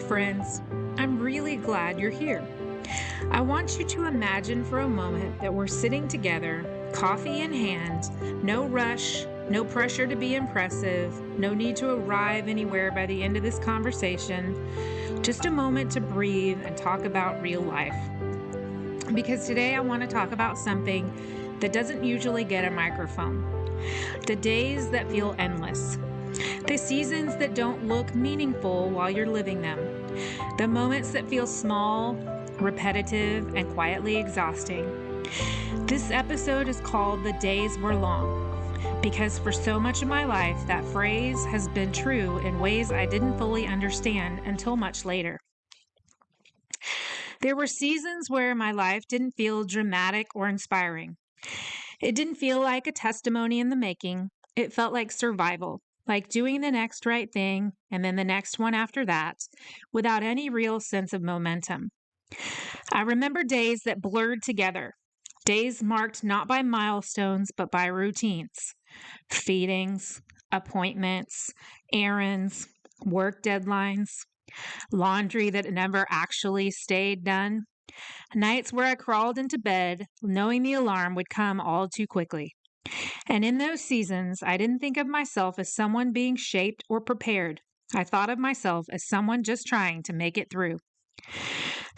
friends. I'm really glad you're here. I want you to imagine for a moment that we're sitting together, coffee in hand, no rush, no pressure to be impressive, no need to arrive anywhere by the end of this conversation, just a moment to breathe and talk about real life. Because today I want to talk about something that doesn't usually get a microphone. The days that feel endless. The seasons that don't look meaningful while you're living them. The moments that feel small, repetitive, and quietly exhausting. This episode is called The Days Were Long, because for so much of my life, that phrase has been true in ways I didn't fully understand until much later. There were seasons where my life didn't feel dramatic or inspiring. It didn't feel like a testimony in the making. It felt like survival, like doing the next right thing and then the next one after that, without any real sense of momentum. I remember days that blurred together, days marked not by milestones but by routines, feedings, appointments, errands, work deadlines, laundry that never actually stayed done, nights where I crawled into bed knowing the alarm would come all too quickly. And in those seasons, I didn't think of myself as someone being shaped or prepared. I thought of myself as someone just trying to make it through.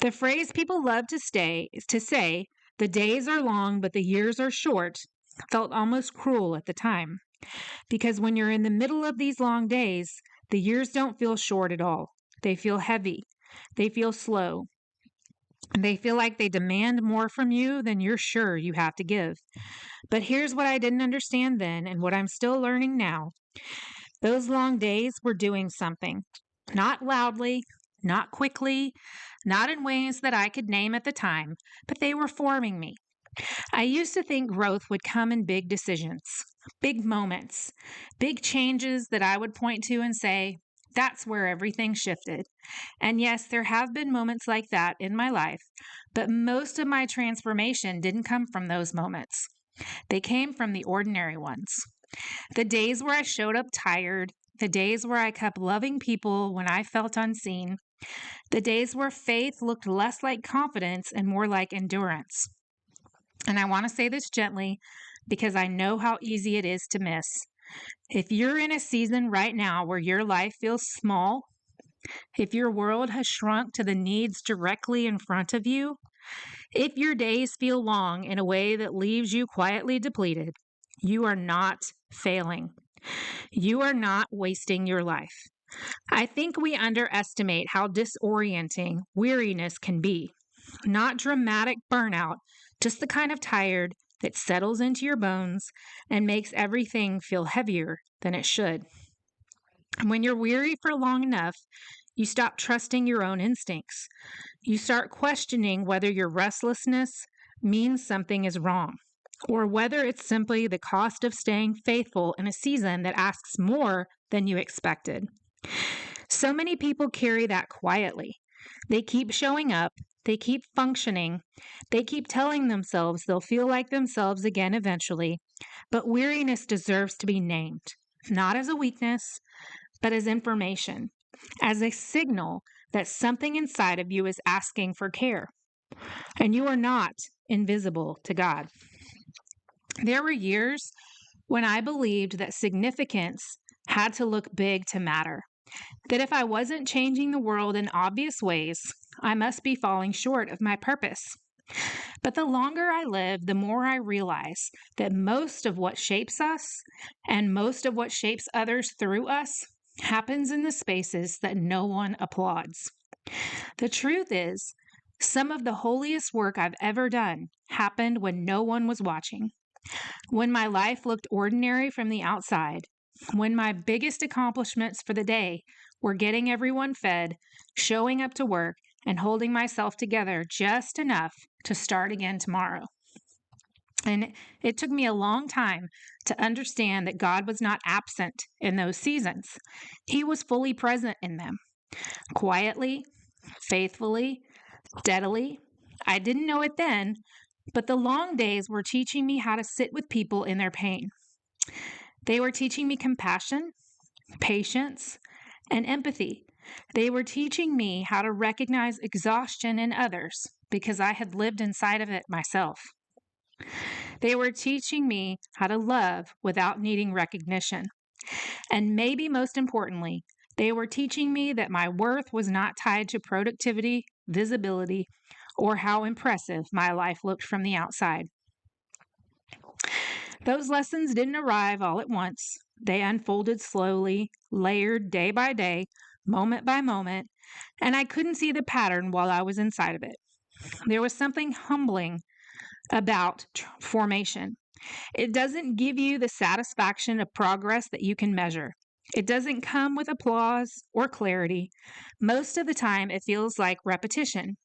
The phrase people love to say, the days are long but the years are short, felt almost cruel at the time. Because when you're in the middle of these long days, the years don't feel short at all. They feel heavy. They feel slow. They feel like they demand more from you than you're sure you have to give. But here's what I didn't understand then and what I'm still learning now. Those long days were doing something. Not loudly, not quickly, not in ways that I could name at the time, but they were forming me. I used to think growth would come in big decisions, big moments, big changes that I would point to and say, that's where everything shifted. And yes, there have been moments like that in my life, but most of my transformation didn't come from those moments. They came from the ordinary ones. The days where I showed up tired, the days where I kept loving people when I felt unseen, the days where faith looked less like confidence and more like endurance. And I want to say this gently because I know how easy it is to miss. If you're in a season right now where your life feels small, if your world has shrunk to the needs directly in front of you, if your days feel long in a way that leaves you quietly depleted, you are not failing. You are not wasting your life. I think we underestimate how disorienting weariness can be. Not dramatic burnout, just the kind of tired that settles into your bones and makes everything feel heavier than it should. When you're weary for long enough, you stop trusting your own instincts. You start questioning whether your restlessness means something is wrong, or whether it's simply the cost of staying faithful in a season that asks more than you expected. So many people carry that quietly. They keep showing up, they keep functioning, they keep telling themselves they'll feel like themselves again eventually, but weariness deserves to be named, not as a weakness, but as information, as a signal that something inside of you is asking for care. And you are not invisible to God. There were years when I believed that significance had to look big to matter, that if I wasn't changing the world in obvious ways, I must be falling short of my purpose. But the longer I live, the more I realize that most of what shapes us and most of what shapes others through us happens in the spaces that no one applauds. The truth is, some of the holiest work I've ever done happened when no one was watching, when my life looked ordinary from the outside, when my biggest accomplishments for the day were getting everyone fed, showing up to work, and holding myself together just enough to start again tomorrow. And it took me a long time to understand that God was not absent in those seasons. He was fully present in them, quietly, faithfully, steadily. I didn't know it then, but the long days were teaching me how to sit with people in their pain. They were teaching me compassion, patience, and empathy They were teaching me how to recognize exhaustion in others because I had lived inside of it myself. They were teaching me how to love without needing recognition. And maybe most importantly, they were teaching me that my worth was not tied to productivity, visibility, or how impressive my life looked from the outside. Those lessons didn't arrive all at once. They unfolded slowly, layered day by day, moment by moment, and I couldn't see the pattern while I was inside of it. There was something humbling about formation. It doesn't give you the satisfaction of progress that you can measure. It doesn't come with applause or clarity. Most of the time, it feels like repetition.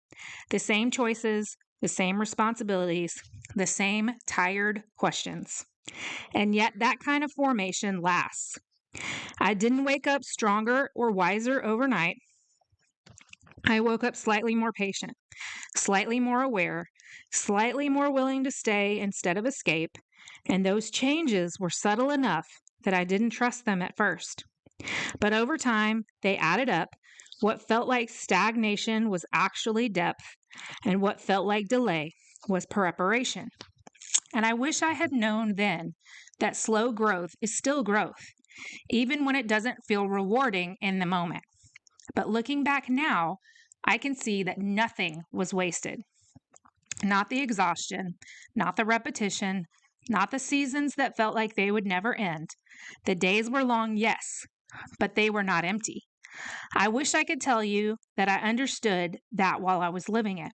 The same choices, the same responsibilities, the same tired questions. And yet, that kind of formation lasts. I didn't wake up stronger or wiser overnight. I woke up slightly more patient, slightly more aware, slightly more willing to stay instead of escape, and those changes were subtle enough that I didn't trust them at first. But over time, they added up. What felt like stagnation was actually depth, and what felt like delay was preparation. And I wish I had known then that slow growth is still growth, even when it doesn't feel rewarding in the moment. But looking back now, I can see that nothing was wasted. Not the exhaustion, not the repetition, not the seasons that felt like they would never end. The days were long, yes, but they were not empty. I wish I could tell you that I understood that while I was living it,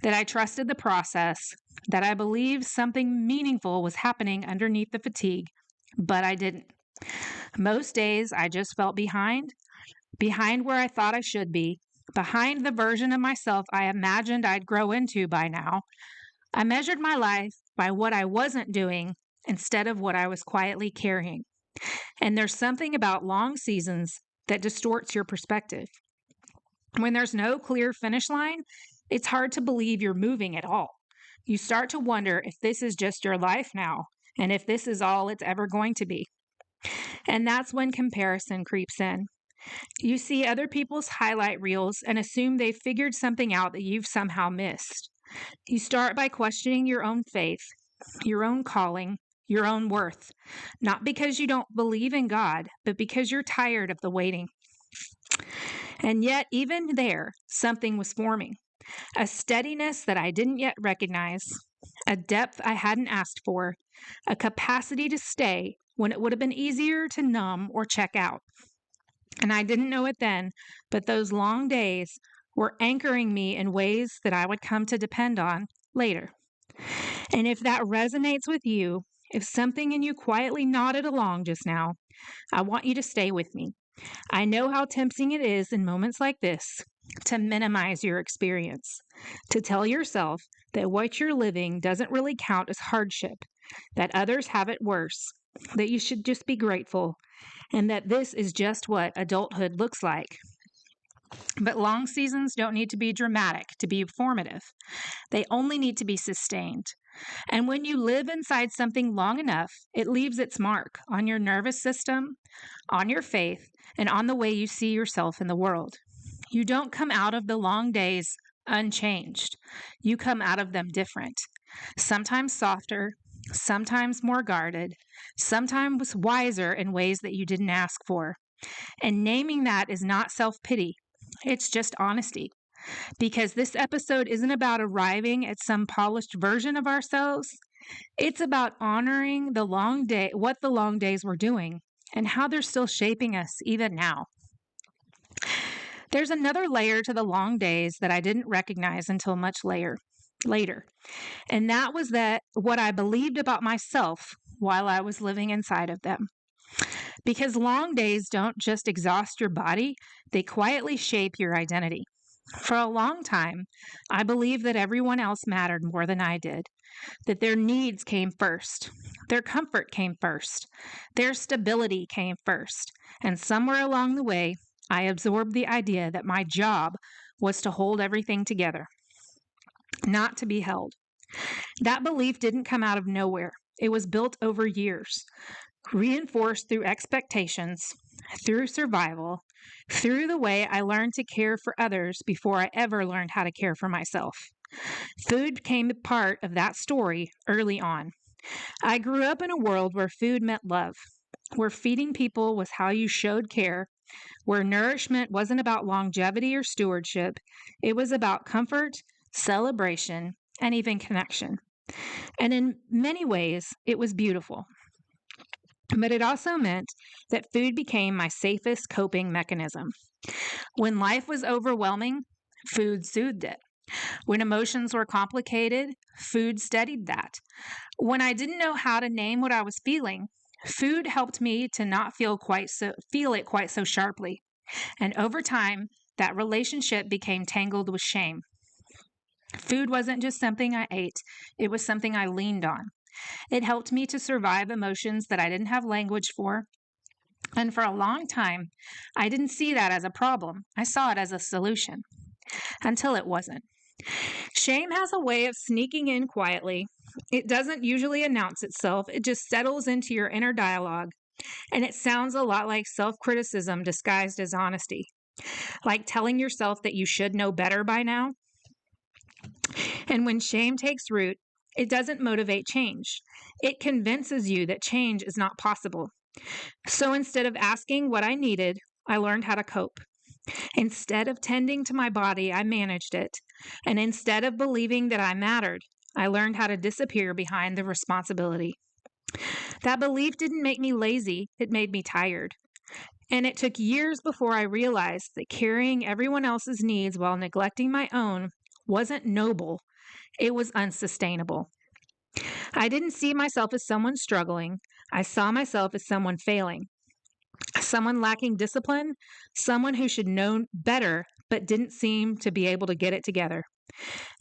that I trusted the process, that I believed something meaningful was happening underneath the fatigue, but I didn't. Most days I just felt behind where I thought I should be, behind the version of myself I imagined I'd grow into by now. I measured my life by what I wasn't doing instead of what I was quietly carrying. And there's something about long seasons that distorts your perspective. When there's no clear finish line, it's hard to believe you're moving at all. You start to wonder if this is just your life now, and if this is all it's ever going to be. And that's when comparison creeps in. You see other people's highlight reels and assume they've figured something out that you've somehow missed. You start by questioning your own faith, your own calling, your own worth, not because you don't believe in God, but because you're tired of the waiting. And yet, even there, something was forming. A steadiness that I didn't yet recognize, a depth I hadn't asked for, a capacity to stay when it would have been easier to numb or check out. And I didn't know it then, but those long days were anchoring me in ways that I would come to depend on later. And if that resonates with you, if something in you quietly nodded along just now, I want you to stay with me. I know how tempting it is in moments like this to minimize your experience, to tell yourself that what you're living doesn't really count as hardship, that others have it worse, that you should just be grateful, and that this is just what adulthood looks like. But long seasons don't need to be dramatic to be formative. They only need to be sustained. And when you live inside something long enough, it leaves its mark on your nervous system, on your faith, and on the way you see yourself in the world. You don't come out of the long days unchanged. You come out of them different. Sometimes softer, sometimes more guarded, sometimes wiser in ways that you didn't ask for. And naming that is not self-pity. It's just honesty. Because this episode isn't about arriving at some polished version of ourselves. It's about honoring the long day, what the long days were doing, and how they're still shaping us even now. There's another layer to the long days that I didn't recognize until much later. And that was that what I believed about myself while I was living inside of them. Because long days don't just exhaust your body, they quietly shape your identity. For a long time, I believed that everyone else mattered more than I did, that their needs came first, their comfort came first, their stability came first, and somewhere along the way, I absorbed the idea that my job was to hold everything together, not to be held. That belief didn't come out of nowhere. It was built over years, reinforced through expectations, through survival, through the way I learned to care for others before I ever learned how to care for myself. Food became a part of that story early on. I grew up in a world where food meant love, where feeding people was how you showed care, where nourishment wasn't about longevity or stewardship, it was about comfort, celebration, and even connection. And in many ways, it was beautiful. But it also meant that food became my safest coping mechanism. When life was overwhelming, food soothed it. When emotions were complicated, food steadied that. When I didn't know how to name what I was feeling, food helped me to not feel it quite so sharply. And over time, that relationship became tangled with shame. Food wasn't just something I ate, it was something I leaned on. It helped me to survive emotions that I didn't have language for. And for a long time, I didn't see that as a problem. I saw it as a solution until it wasn't. Shame has a way of sneaking in quietly. It doesn't usually announce itself, it just settles into your inner dialogue. And it sounds a lot like self criticism disguised as honesty, like telling yourself that you should know better by now. And when shame takes root, it doesn't motivate change. It convinces you that change is not possible. So instead of asking what I needed, I learned how to cope. Instead of tending to my body, I managed it. And instead of believing that I mattered, I learned how to disappear behind the responsibility. That belief didn't make me lazy, it made me tired. And it took years before I realized that carrying everyone else's needs while neglecting my own wasn't noble, it was unsustainable. I didn't see myself as someone struggling, I saw myself as someone failing, someone lacking discipline, someone who should know better but didn't seem to be able to get it together.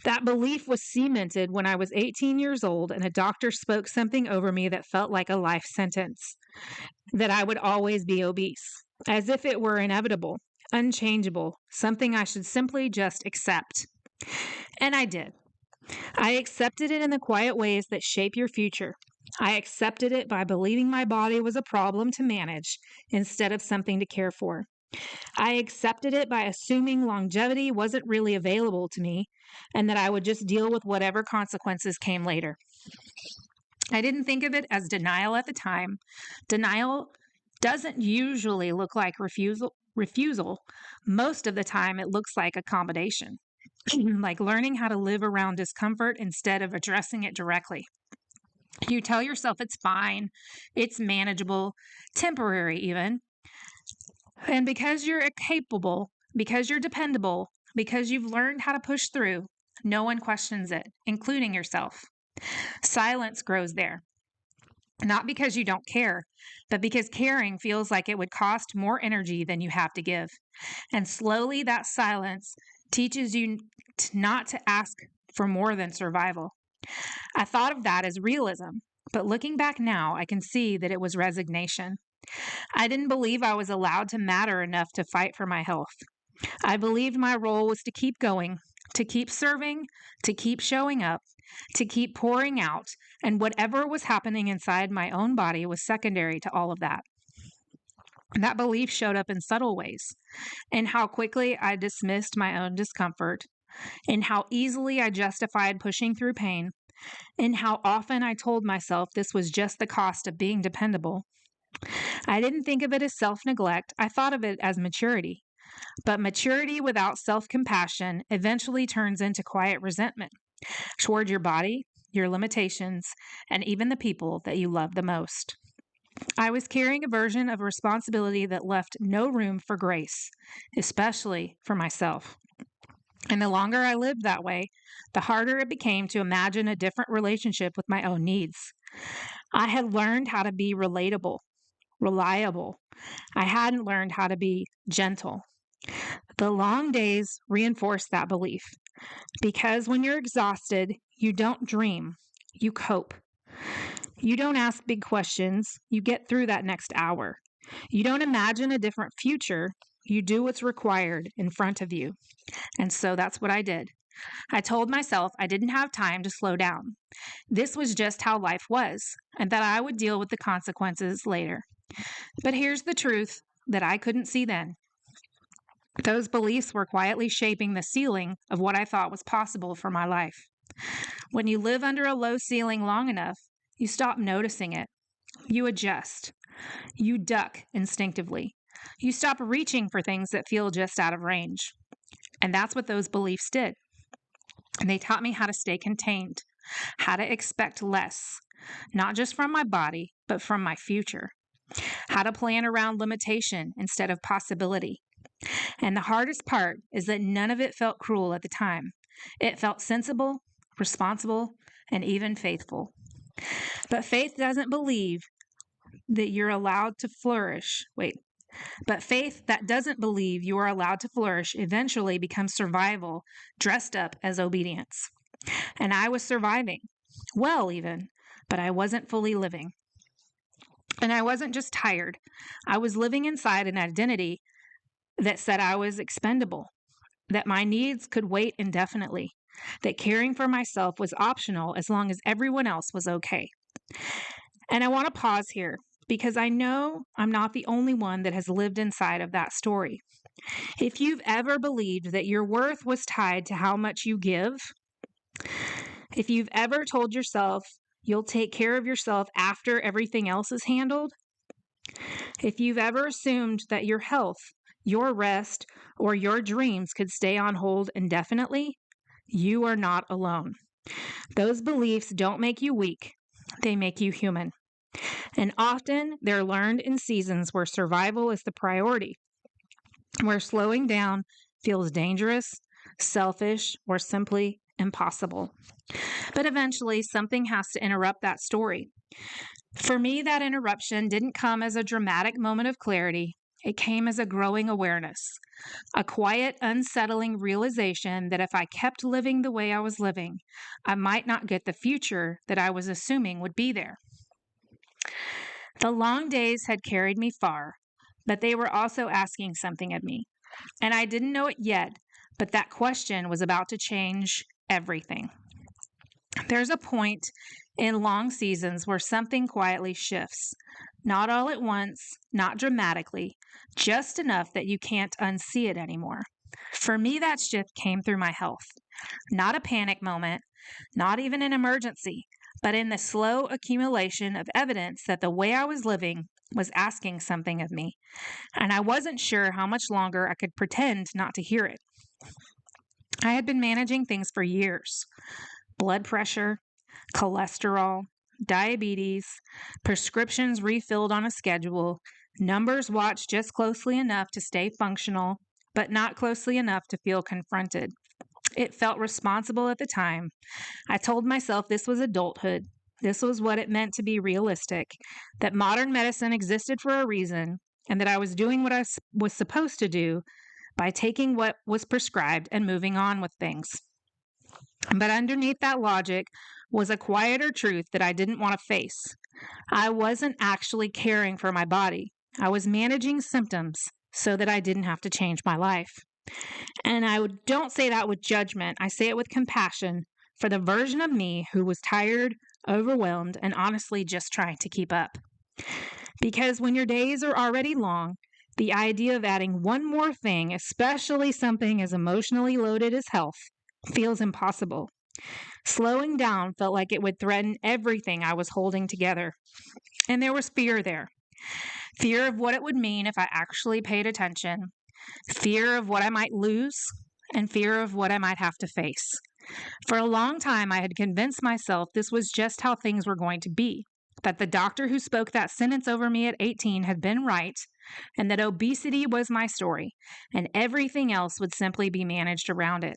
That belief was cemented when I was 18 years old and a doctor spoke something over me that felt like a life sentence, that I would always be obese, as if it were inevitable, unchangeable, something I should simply just accept. And I did. I accepted it in the quiet ways that shape your future. I accepted it by believing my body was a problem to manage instead of something to care for. I accepted it by assuming longevity wasn't really available to me and that I would just deal with whatever consequences came later. I didn't think of it as denial at the time. Denial doesn't usually look like refusal. Most of the time, it looks like accommodation, like learning how to live around discomfort instead of addressing it directly. You tell yourself it's fine, it's manageable, temporary even. And because you're capable, because you're dependable, because you've learned how to push through, no one questions it, including yourself. Silence grows there. Not because you don't care, but because caring feels like it would cost more energy than you have to give. And slowly that silence teaches you not to ask for more than survival. I thought of that as realism, but looking back now, I can see that it was resignation. I didn't believe I was allowed to matter enough to fight for my health. I believed my role was to keep going, to keep serving, to keep showing up, to keep pouring out, and whatever was happening inside my own body was secondary to all of that. That belief showed up in subtle ways, in how quickly I dismissed my own discomfort, in how easily I justified pushing through pain, in how often I told myself this was just the cost of being dependable. I didn't think of it as self neglect, I thought of it as maturity. But maturity without self compassion eventually turns into quiet resentment toward your body, your limitations, and even the people that you love the most. I was carrying a version of responsibility that left no room for grace, especially for myself. And the longer I lived that way, the harder it became to imagine a different relationship with my own needs. I had learned how to be relatable, reliable. I hadn't learned how to be gentle. The long days reinforced that belief because when you're exhausted, you don't dream, you cope. You don't ask big questions, you get through that next hour. You don't imagine a different future, you do what's required in front of you. And so that's what I did. I told myself I didn't have time to slow down. This was just how life was, and that I would deal with the consequences later. But here's the truth. that I couldn't see then. Those beliefs were quietly shaping the ceiling of what I thought was possible for my life. When you live under a low ceiling long enough, you stop noticing it. You adjust. You duck instinctively. You stop reaching for things that feel just out of range. And that's what those beliefs did. And they taught me how to stay contained, how to expect less, not just from my body, but from my future, how to plan around limitation instead of possibility. And the hardest part is that none of it felt cruel at the time. It felt sensible, responsible, and even faithful. But faith doesn't believe that you're allowed to flourish. But faith that doesn't believe you are allowed to flourish eventually becomes survival dressed up as obedience. And I was surviving, well even, but I wasn't fully living. And I wasn't just tired. I was living inside an identity that said I was expendable, that my needs could wait indefinitely, that caring for myself was optional as long as everyone else was okay. And I want to pause here because I know I'm not the only one that has lived inside of that story. If you've ever believed that your worth was tied to how much you give, if you've ever told yourself you'll take care of yourself after everything else is handled, if you've ever assumed that your health, your rest, or your dreams could stay on hold indefinitely, you are not alone. Those beliefs don't make you weak, they make you human. And often they're learned in seasons where survival is the priority, where slowing down feels dangerous, selfish, or simply impossible. But eventually, something has to interrupt that story. For me, that interruption didn't come as a dramatic moment of clarity. It came as a growing awareness, a quiet, unsettling realization that if I kept living the way I was living, I might not get the future that I was assuming would be there. The long days had carried me far, but they were also asking something of me. And I didn't know it yet, but that question was about to change everything. There's a point in long seasons where something quietly shifts. Not all at once, not dramatically, just enough that you can't unsee it anymore. For me, that shift came through my health. Not a panic moment, not even an emergency, but in the slow accumulation of evidence that the way I was living was asking something of me. And I wasn't sure how much longer I could pretend not to hear it. I had been managing things for years. Blood pressure, cholesterol, diabetes, prescriptions refilled on a schedule, numbers watched just closely enough to stay functional, but not closely enough to feel confronted. It felt responsible at the time. I told myself this was adulthood. This was what it meant to be realistic, that modern medicine existed for a reason, and that I was doing what I was supposed to do by taking what was prescribed and moving on with things. But underneath that logic was a quieter truth that I didn't want to face. I wasn't actually caring for my body. I was managing symptoms so that I didn't have to change my life. And don't say that with judgment. I say it with compassion for the version of me who was tired, overwhelmed, and honestly just trying to keep up. Because when your days are already long, the idea of adding one more thing, especially something as emotionally loaded as health, feels impossible. Slowing down felt like it would threaten everything I was holding together. And there was fear there. Fear of what it would mean if I actually paid attention. Fear of what I might lose, and fear of what I might have to face. For a long time, I had convinced myself this was just how things were going to be, that the doctor who spoke that sentence over me at 18 had been right, and that obesity was my story, and everything else would simply be managed around it.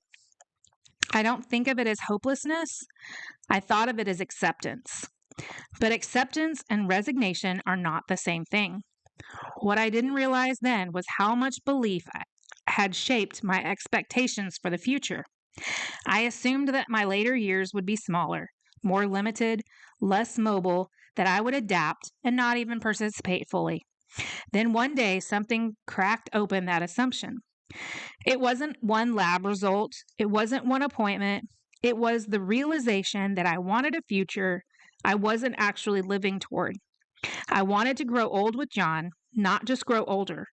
I don't think of it as hopelessness. I thought of it as acceptance. But acceptance and resignation are not the same thing. What I didn't realize then was how much belief had shaped my expectations for the future. I assumed that my later years would be smaller, more limited, less mobile, that I would adapt and not even participate fully. Then one day, something cracked open that assumption. It wasn't one lab result. It wasn't one appointment. It was the realization that I wanted a future I wasn't actually living toward. I wanted to grow old with John, not just grow older.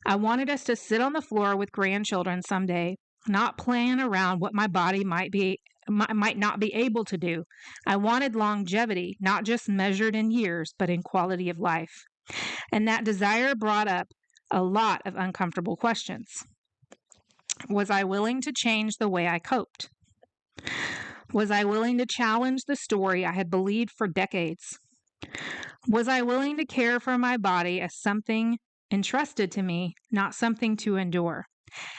I wanted us to sit on the floor with grandchildren someday, not plan around what my body might not be able to do. I wanted longevity, not just measured in years, but in quality of life. And that desire brought up a lot of uncomfortable questions. Was I willing to change the way I coped? Was I willing to challenge the story I had believed for decades? Was I willing to care for my body as something entrusted to me, not something to endure?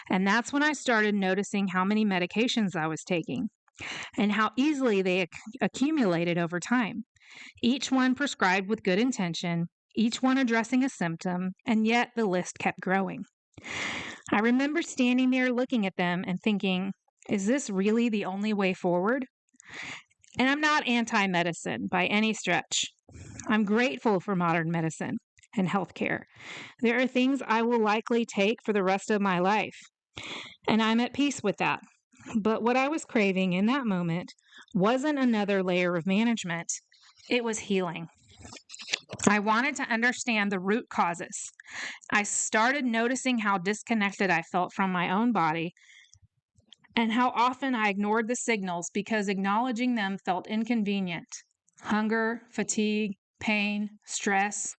And that's when I started noticing how many medications I was taking and how easily they accumulated over time. Each one prescribed with good intention, each one addressing a symptom, and yet the list kept growing. I remember standing there looking at them and thinking, is this really the only way forward? And I'm not anti-medicine by any stretch. I'm grateful for modern medicine and healthcare. There are things I will likely take for the rest of my life, and I'm at peace with that. But what I was craving in that moment wasn't another layer of management. It was healing. I wanted to understand the root causes. I started noticing how disconnected I felt from my own body and how often I ignored the signals because acknowledging them felt inconvenient. Hunger, fatigue, pain, stress.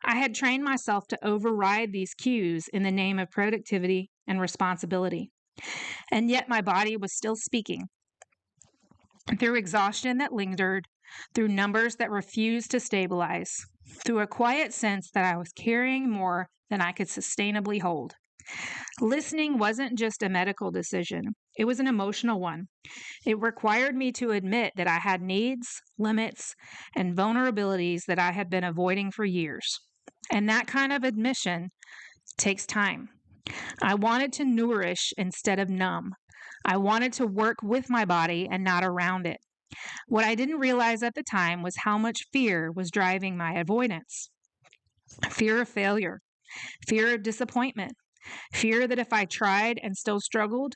I had trained myself to override these cues in the name of productivity and responsibility. And yet my body was still speaking. Through exhaustion that lingered, through numbers that refused to stabilize, through a quiet sense that I was carrying more than I could sustainably hold. Listening wasn't just a medical decision, it was an emotional one. It required me to admit that I had needs, limits, and vulnerabilities that I had been avoiding for years. And that kind of admission takes time. I wanted to nourish instead of numb. I wanted to work with my body and not around it. What I didn't realize at the time was how much fear was driving my avoidance. Fear of failure, fear of disappointment, fear that if I tried and still struggled,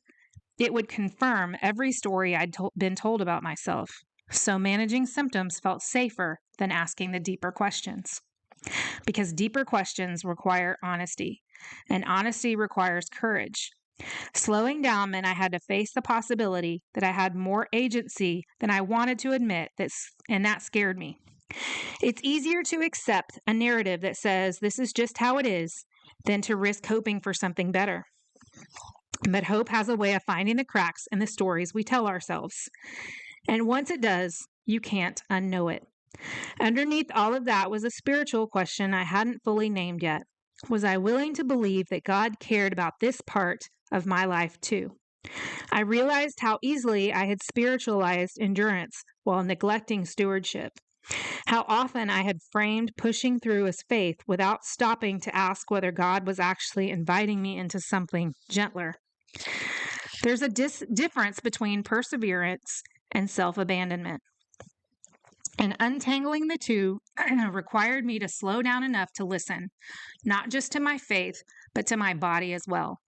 it would confirm every story I'd been told about myself. So managing symptoms felt safer than asking the deeper questions. Because deeper questions require honesty, and honesty requires courage. Slowing down meant I had to face the possibility that I had more agency than I wanted to admit, and that scared me. It's easier to accept a narrative that says this is just how it is than to risk hoping for something better. But hope has a way of finding the cracks in the stories we tell ourselves. And once it does, you can't unknow it. Underneath all of that was a spiritual question I hadn't fully named yet. Was I willing to believe that God cared about this part of my life too? I realized how easily I had spiritualized endurance while neglecting stewardship. How often I had framed pushing through as faith without stopping to ask whether God was actually inviting me into something gentler. There's a difference between perseverance and self-abandonment. And untangling the two required me to slow down enough to listen, not just to my faith, but to my body as well.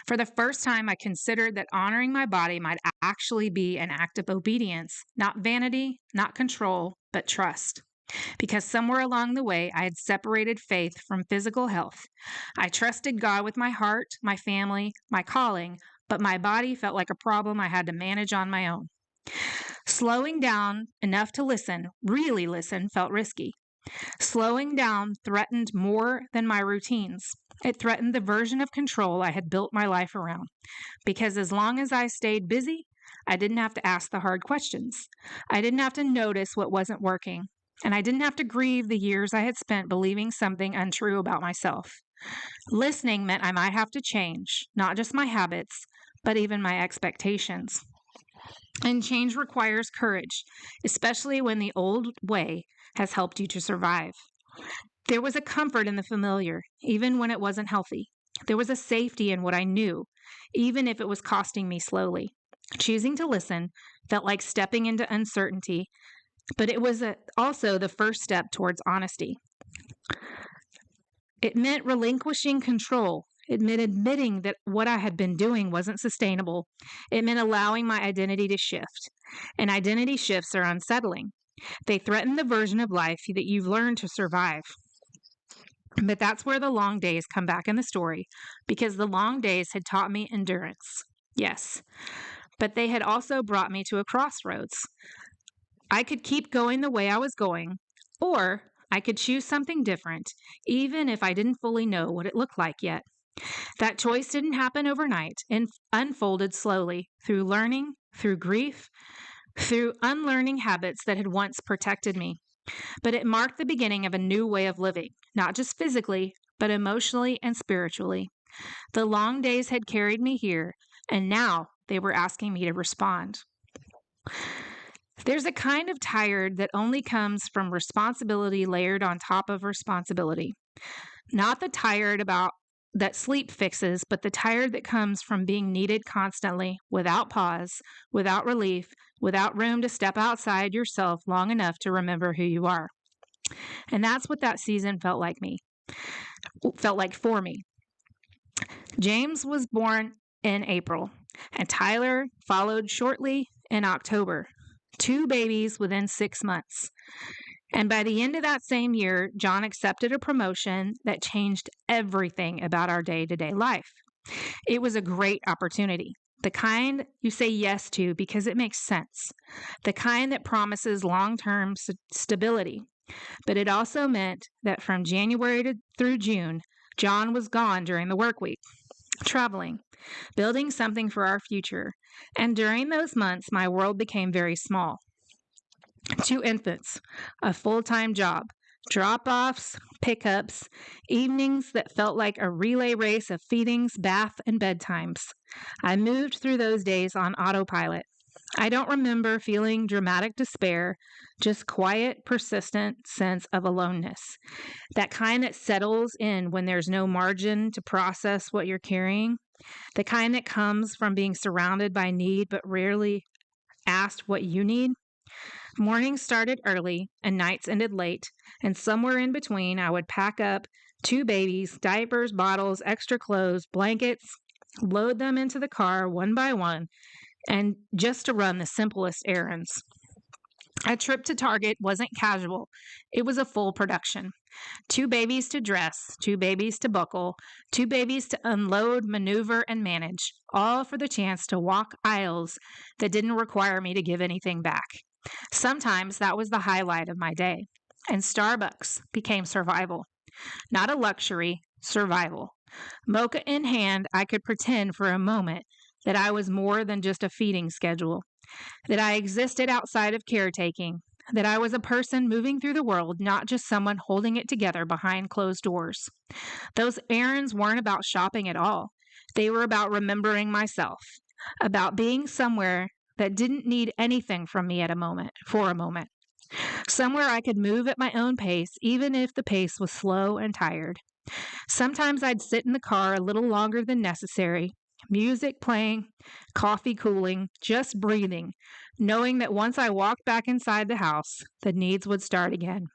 For the first time, I considered that honoring my body might actually be an act of obedience, not vanity, not control, but trust. Because somewhere along the way, I had separated faith from physical health. I trusted God with my heart, my family, my calling, but my body felt like a problem I had to manage on my own. Slowing down enough to listen, really listen, felt risky. Slowing down threatened more than my routines. It threatened the version of control I had built my life around. Because as long as I stayed busy, I didn't have to ask the hard questions. I didn't have to notice what wasn't working. And I didn't have to grieve the years I had spent believing something untrue about myself. Listening meant I might have to change, not just my habits, but even my expectations. And change requires courage, especially when the old way has helped you to survive. There was a comfort in the familiar, even when it wasn't healthy. There was a safety in what I knew, even if it was costing me slowly. Choosing to listen felt like stepping into uncertainty, but it was also the first step towards honesty. It meant relinquishing control. It meant admitting that what I had been doing wasn't sustainable. It meant allowing my identity to shift. And identity shifts are unsettling. They threaten the version of life that you've learned to survive. But that's where the long days come back in the story, because the long days had taught me endurance. Yes, but they had also brought me to a crossroads. I could keep going the way I was going, or I could choose something different, even if I didn't fully know what it looked like yet. That choice didn't happen overnight and unfolded slowly through learning, through grief, through unlearning habits that had once protected me. But it marked the beginning of a new way of living, not just physically, but emotionally and spiritually. The long days had carried me here, and now they were asking me to respond. There's a kind of tired that only comes from responsibility layered on top of responsibility. Not the tired about that sleep fixes, but the tired that comes from being needed constantly, without pause, without relief, without room to step outside yourself long enough to remember who you are. And that's what that season felt like for me. James was born in April, and Tyler followed shortly in October. 2 babies within 6 months. And by the end of that same year, John accepted a promotion that changed everything about our day-to-day life. It was a great opportunity, the kind you say yes to because it makes sense, the kind that promises long-term stability. But it also meant that from January through June, John was gone during the work week, traveling, building something for our future. And during those months, my world became very small. 2 infants, a full-time job, drop-offs, pickups, evenings that felt like a relay race of feedings, bath, and bedtimes. I moved through those days on autopilot. I don't remember feeling dramatic despair, just quiet, persistent sense of aloneness. That kind that settles in when there's no margin to process what you're carrying. The kind that comes from being surrounded by need but rarely asked what you need. Mornings started early and nights ended late, and somewhere in between, I would pack up 2 babies, diapers, bottles, extra clothes, blankets, load them into the car one by one, and just to run the simplest errands. A trip to Target wasn't casual, it was a full production. 2 babies to dress, 2 babies to buckle, 2 babies to unload, maneuver, and manage, all for the chance to walk aisles that didn't require me to give anything back. Sometimes that was the highlight of my day, and Starbucks became survival. Not a luxury, survival. Mocha in hand, I could pretend for a moment that I was more than just a feeding schedule, that I existed outside of caretaking, that I was a person moving through the world, not just someone holding it together behind closed doors. Those errands weren't about shopping at all. They were about remembering myself, about being somewhere that didn't need anything from me for a moment. Somewhere I could move at my own pace, even if the pace was slow and tired. Sometimes I'd sit in the car a little longer than necessary, music playing, coffee cooling, just breathing, knowing that once I walked back inside the house, the needs would start again.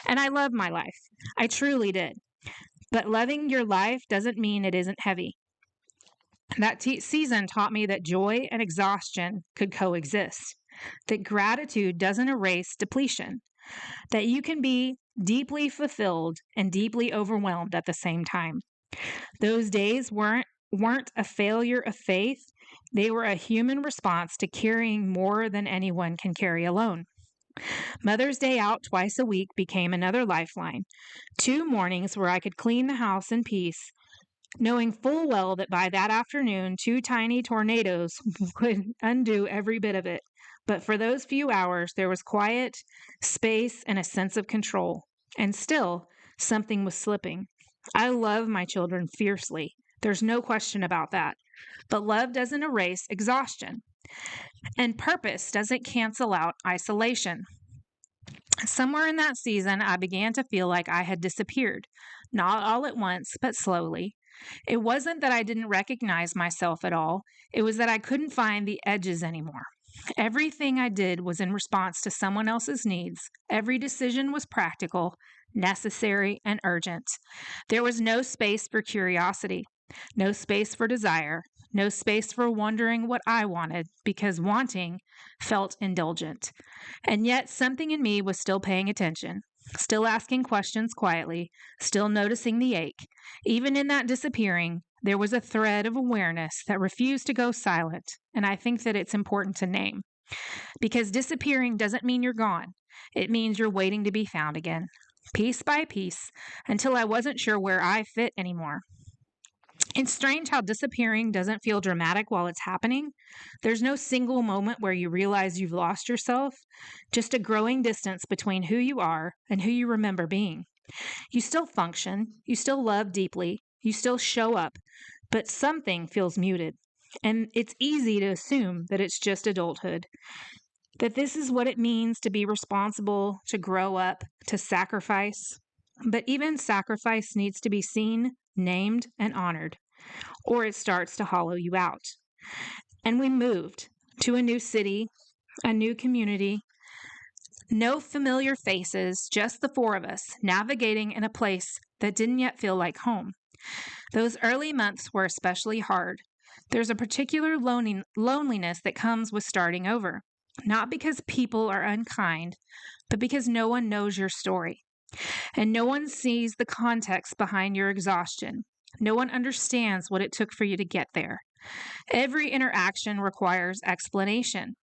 And I loved my life. I truly did. But loving your life doesn't mean it isn't heavy. That season taught me that joy and exhaustion could coexist, that gratitude doesn't erase depletion, that you can be deeply fulfilled and deeply overwhelmed at the same time. Those days weren't a failure of faith, they were a human response to carrying more than anyone can carry alone. Mother's Day out twice a week became another lifeline. 2 mornings where I could clean the house in peace, knowing full well that by that afternoon, 2 tiny tornadoes would undo every bit of it. But for those few hours, there was quiet, space, and a sense of control. And still, something was slipping. I love my children fiercely. There's no question about that. But love doesn't erase exhaustion. And purpose doesn't cancel out isolation. Somewhere in that season, I began to feel like I had disappeared. Not all at once, but slowly. It wasn't that I didn't recognize myself at all. It was that I couldn't find the edges anymore. Everything I did was in response to someone else's needs. Every decision was practical, necessary, and urgent. There was no space for curiosity, no space for desire, no space for wondering what I wanted, because wanting felt indulgent. And yet something in me was still paying attention. still asking questions quietly, still noticing the ache. Even in that disappearing, there was a thread of awareness that refused to go silent, and I think that it's important to name. Because disappearing doesn't mean you're gone, it means you're waiting to be found again, piece by piece, until I wasn't sure where I fit anymore. It's strange how disappearing doesn't feel dramatic while it's happening. There's no single moment where you realize you've lost yourself, just a growing distance between who you are and who you remember being. You still function, you still love deeply, you still show up, but something feels muted. And it's easy to assume that it's just adulthood, that this is what it means to be responsible, to grow up, to sacrifice. But even sacrifice needs to be seen, named, and honored, or it starts to hollow you out. And we moved to a new city, a new community, no familiar faces, just the four of us navigating in a place that didn't yet feel like home. Those early months were especially hard. There's a particular loneliness that comes with starting over, not because people are unkind, but because no one knows your story. And no one sees the context behind your exhaustion. No one understands what it took for you to get there. Every interaction requires explanation.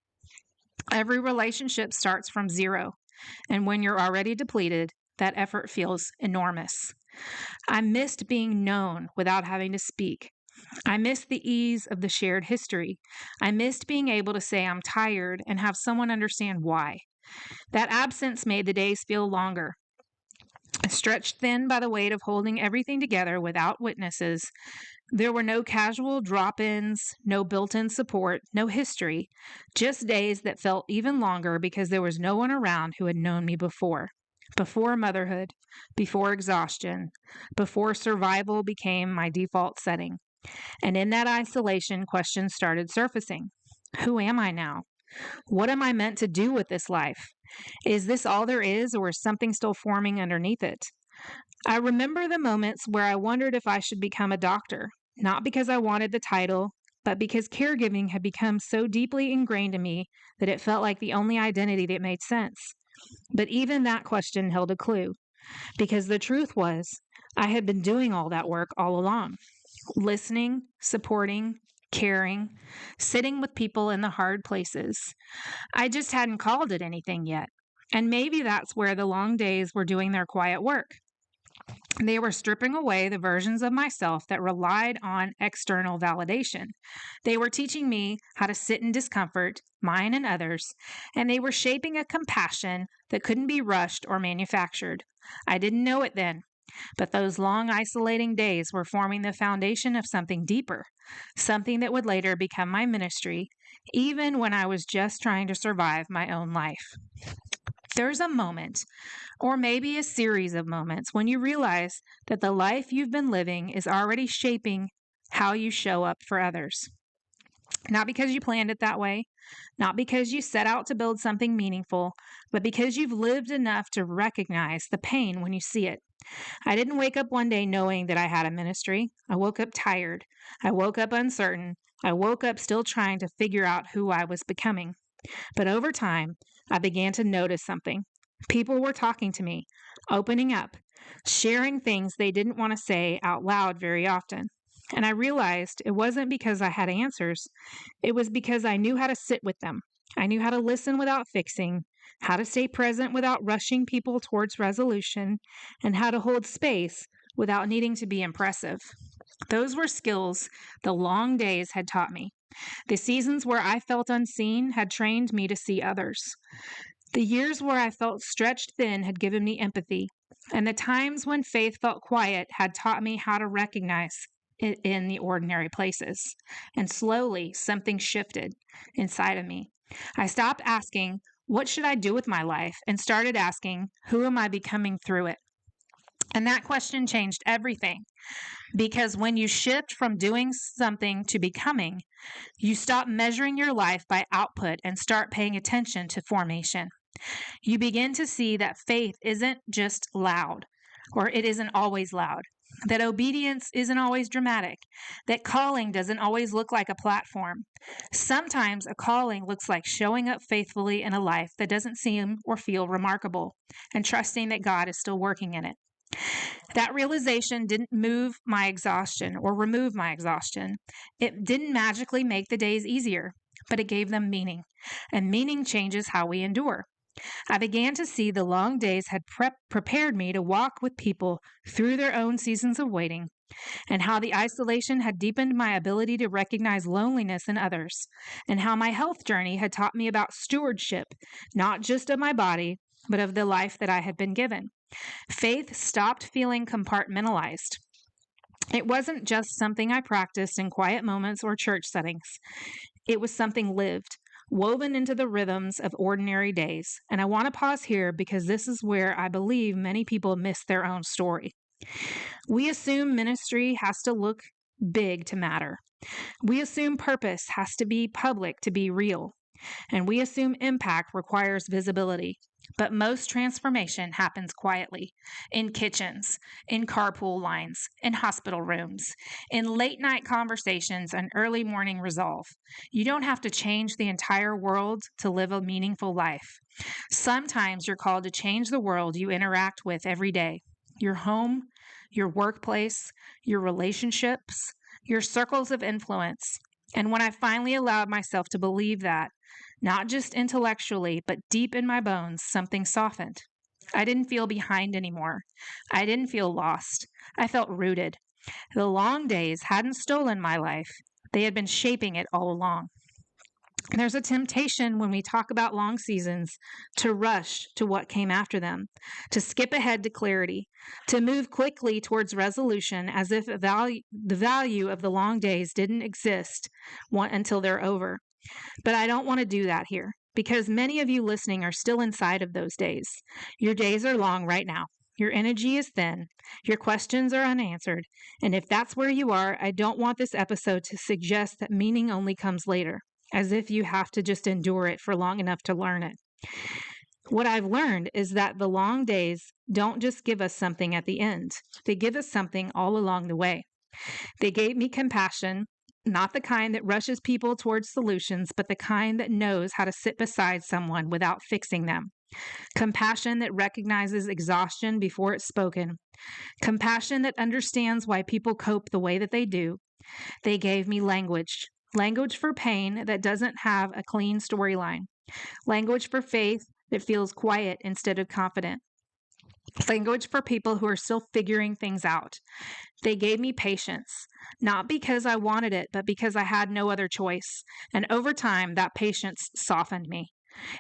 Every relationship starts from zero. And when you're already depleted, that effort feels enormous. I missed being known without having to speak. I missed the ease of the shared history. I missed being able to say I'm tired and have someone understand why. That absence made the days feel longer. Stretched thin by the weight of holding everything together without witnesses, there were no casual drop ins, no built in support, no history, just days that felt even longer because there was no one around who had known me before. Before motherhood, before exhaustion, before survival became my default setting. And in that isolation, questions started surfacing. Who am I now? What am I meant to do with this life? Is this all there is, or is something still forming underneath it? I remember the moments where I wondered if I should become a doctor, not because I wanted the title, but because caregiving had become so deeply ingrained in me that it felt like the only identity that made sense. But even that question held a clue, because the truth was, I had been doing all that work all along, listening, supporting, caring, sitting with people in the hard places. I just hadn't called it anything yet. And maybe that's where the long days were doing their quiet work. They were stripping away the versions of myself that relied on external validation. They were teaching me how to sit in discomfort, mine and others, and they were shaping a compassion that couldn't be rushed or manufactured. I didn't know it then, but those long isolating days were forming the foundation of something deeper, something that would later become my ministry, even when I was just trying to survive my own life. There's a moment, or maybe a series of moments, when you realize that the life you've been living is already shaping how you show up for others. Not because you planned it that way, not because you set out to build something meaningful, but because you've lived enough to recognize the pain when you see it. I didn't wake up one day knowing that I had a ministry. I woke up tired. I woke up uncertain. I woke up still trying to figure out who I was becoming. But over time, I began to notice something. People were talking to me, opening up, sharing things they didn't want to say out loud very often. And I realized it wasn't because I had answers. It was because I knew how to sit with them. I knew how to listen without fixing, how to stay present without rushing people towards resolution, and how to hold space without needing to be impressive. Those were skills the long days had taught me. The seasons where I felt unseen had trained me to see others. The years where I felt stretched thin had given me empathy, and the times when faith felt quiet had taught me how to recognize it in the ordinary places. And slowly, something shifted inside of me. I stopped asking, what should I do with my life? And started asking, who am I becoming through it? And that question changed everything. Because when you shift from doing something to becoming, you stop measuring your life by output and start paying attention to formation. You begin to see that faith isn't just loud, or it isn't always loud. that obedience isn't always dramatic, that calling doesn't always look like a platform. Sometimes a calling looks like showing up faithfully in a life that doesn't seem or feel remarkable and trusting that God is still working in it. That realization didn't move my exhaustion or remove my exhaustion. It didn't magically make the days easier, but it gave them meaning. And meaning changes how we endure. I began to see the long days had prepared me to walk with people through their own seasons of waiting, and how the isolation had deepened my ability to recognize loneliness in others, and how my health journey had taught me about stewardship, not just of my body, but of the life that I had been given. Faith stopped feeling compartmentalized. It wasn't just something I practiced in quiet moments or church settings. It was something lived, woven into the rhythms of ordinary days. And I want to pause here because this is where I believe many people miss their own story. We assume ministry has to look big to matter. We assume purpose has to be public to be real. And we assume impact requires visibility. But most transformation happens quietly, in kitchens, in carpool lines, in hospital rooms, in late night conversations and early morning resolve. You don't have to change the entire world to live a meaningful life. Sometimes you're called to change the world you interact with every day: your home, your workplace, your relationships, your circles of influence. And when I finally allowed myself to believe that, not just intellectually, but deep in my bones, something softened. I didn't feel behind anymore. I didn't feel lost. I felt rooted. The long days hadn't stolen my life. They had been shaping it all along. There's a temptation when we talk about long seasons to rush to what came after them, to skip ahead to clarity, to move quickly towards resolution as if the value of the long days didn't exist until they're over. But I don't want to do that here because many of you listening are still inside of those days. Your days are long right now. Your energy is thin. Your questions are unanswered. And if that's where you are, I don't want this episode to suggest that meaning only comes later, as if you have to just endure it for long enough to learn it. What I've learned is that the long days don't just give us something at the end. They give us something all along the way. They gave me compassion, not the kind that rushes people towards solutions, but the kind that knows how to sit beside someone without fixing them. Compassion that recognizes exhaustion before it's spoken. Compassion that understands why people cope the way that they do. They gave me language. Language for pain that doesn't have a clean storyline. Language for faith that feels quiet instead of confident. Language for people who are still figuring things out. They gave me patience, not because I wanted it, but because I had no other choice. And over time, that patience softened me.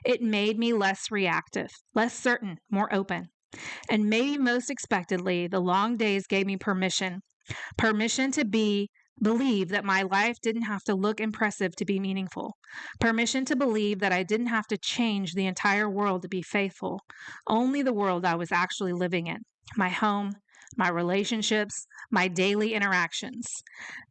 It made me less reactive, less certain, more open. And maybe most expectedly, the long days gave me permission to believe that my life didn't have to look impressive to be meaningful. Permission to believe that I didn't have to change the entire world to be faithful. Only the world I was actually living in. My home, my relationships, my daily interactions.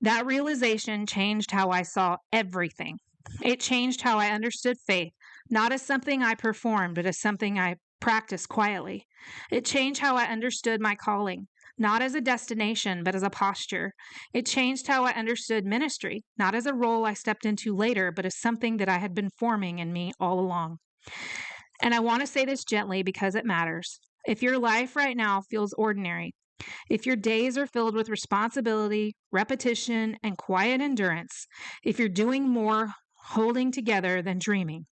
That realization changed how I saw everything. It changed how I understood faith, not as something I performed, but as something I practiced quietly. It changed how I understood my calling, not as a destination, but as a posture. It changed how I understood ministry, not as a role I stepped into later, but as something that I had been forming in me all along. And I want to say this gently because it matters. If your life right now feels ordinary, if your days are filled with responsibility, repetition, and quiet endurance, if you're doing more holding together than dreaming,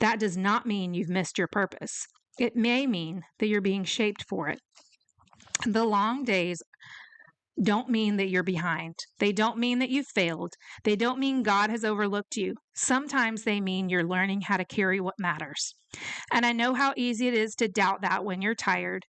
that does not mean you've missed your purpose. It may mean that you're being shaped for it. The long days don't mean that you're behind. They don't mean that you've failed. They don't mean God has overlooked you. Sometimes they mean you're learning how to carry what matters. And I know how easy it is to doubt that when you're tired.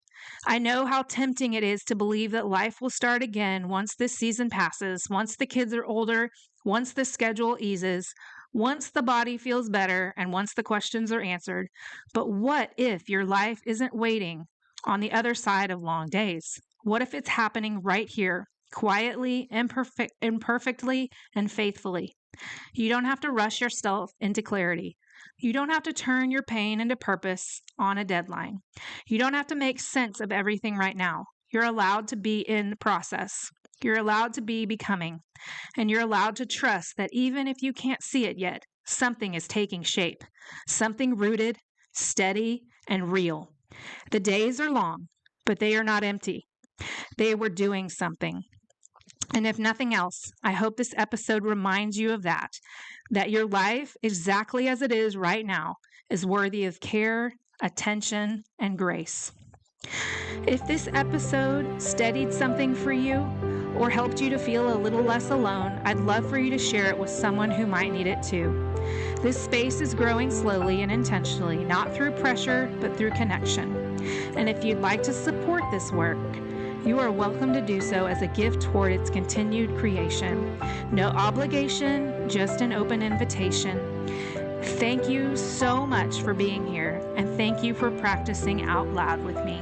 I know how tempting it is to believe that life will start again once this season passes, once the kids are older, once the schedule eases, once the body feels better, and once the questions are answered. But what if your life isn't waiting on the other side of long days? What if it's happening right here, quietly, imperfectly, and faithfully? You don't have to rush yourself into clarity. You don't have to turn your pain into purpose on a deadline. You don't have to make sense of everything right now. You're allowed to be in the process. You're allowed to be becoming. And you're allowed to trust that even if you can't see it yet, something is taking shape, something rooted, steady, and real. The days are long, but they are not empty. They were doing something. And if nothing else, I hope this episode reminds you of that your life, exactly as it is right now, is worthy of care, attention, and grace. If this episode steadied something for you or helped you to feel a little less alone, I'd love for you to share it with someone who might need it too. This space is growing slowly and intentionally, not through pressure, but through connection. And if you'd like to support this work, you are welcome to do so as a gift toward its continued creation. No obligation, just an open invitation. Thank you so much for being here, and thank you for practicing out loud with me.